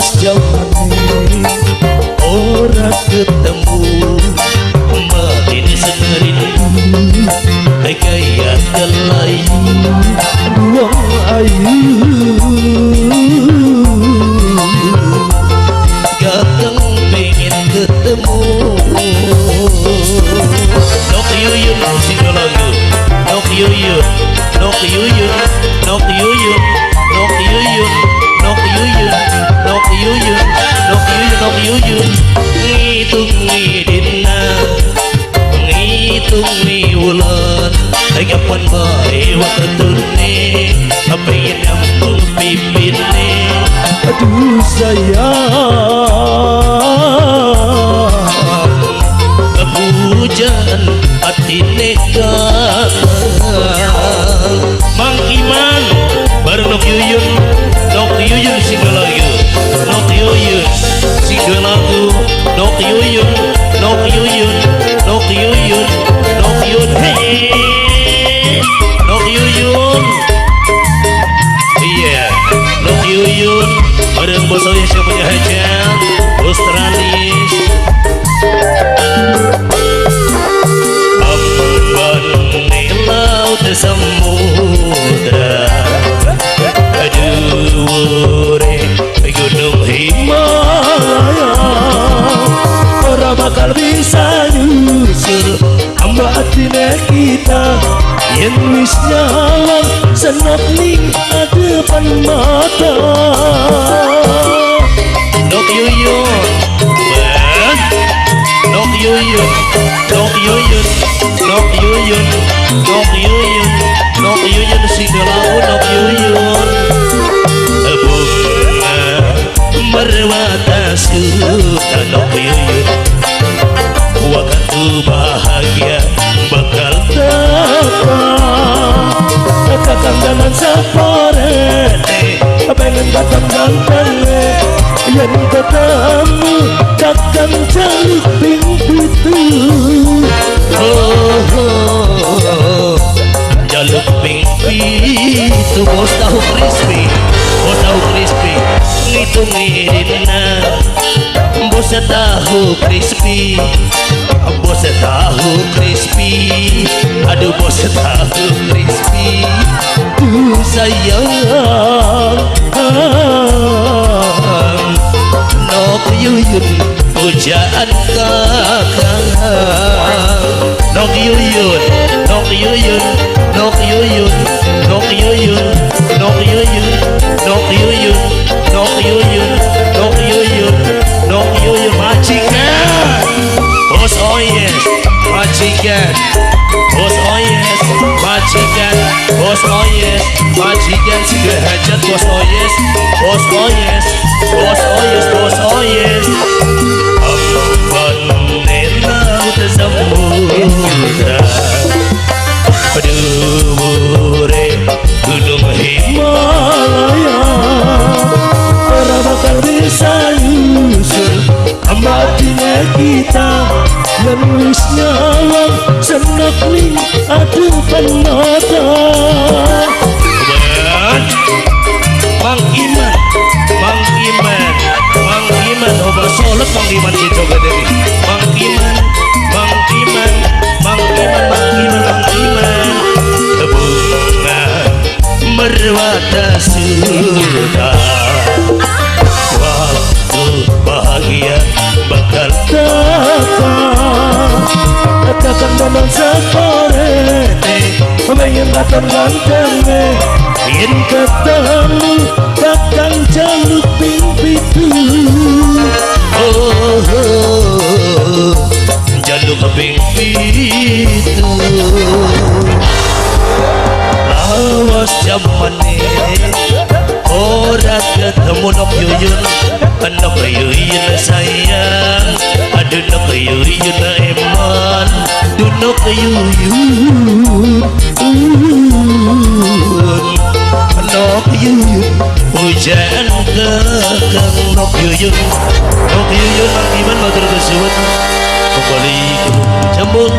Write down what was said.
lawas jaman ora ketemu makin sengerindu gaya kelai wong ayu gateng pengen ketemu nok yuyun sing lagu nok yuyun nok yuyun nok yuyun nok yuyun nok yuyun nok yuyun nok yuyun nok yuyun ngitung ngidina ngitung wulan kapan bae waketune pengen nyambung pipine aduh sayang kepujan hati nekat Mang Iman bareng nok yuyun sing lagu nok yuyun sing lagu nok yuyun nok yuyun nok yuyun nok yuyun hey nok yuyun iya nok yuyun bareng bos saya siapa punya hajat Australis amban laut samudra aduh gunung Himalaya ora bakal bisa nyusul hamba hatinya kita yang wis nyawang senap ning depan mata nok yuyun nok yuyun nok yuyun nok yuyun nok yuyun nok yuyun sing lagu nok yuyun bunga merwata suka nok yuyun waktu bahagia bakal datang kakang dengan saporene pengen datang ganteng yang ketemu kakang jaluk pintu jaluk pintu bos tahu crispy ngitung ngirina bos tahu crispy aduh bos tahu crispy tuh sayang nok yuyun pujaan kakang nok yuyun nok yuyun nok yuyun nok yuyun nok yuyun nok yuyun nok yuyun nok yuyun nok yuyun majikan bos oh yes majikan bos oh yes majikan bos oh yes majikan sudah hajat bos oh yes bos oh yes bos oh yes bos oh yes amban laut samudra aduh gunung Himalaya ora bakal bisa nyusul hatinya kita yang wis nyawang senap ning depan mata Mang Iman obat solot Mang Iman gitu gede nih Mang Iman bunga merwata sudah waktu bahagia bakal datang katakan dalam saporene pengen datang ganteng ingin ketemu kakang jaluk pintu jaluk pintu lawas jamane ora ketemu nok yuyun sayang aduh nok yuyun eman aduh nok yuyun nok yuyun hujan kakang nok yuyun Mang Iman matur kesuwun kembali ke jambung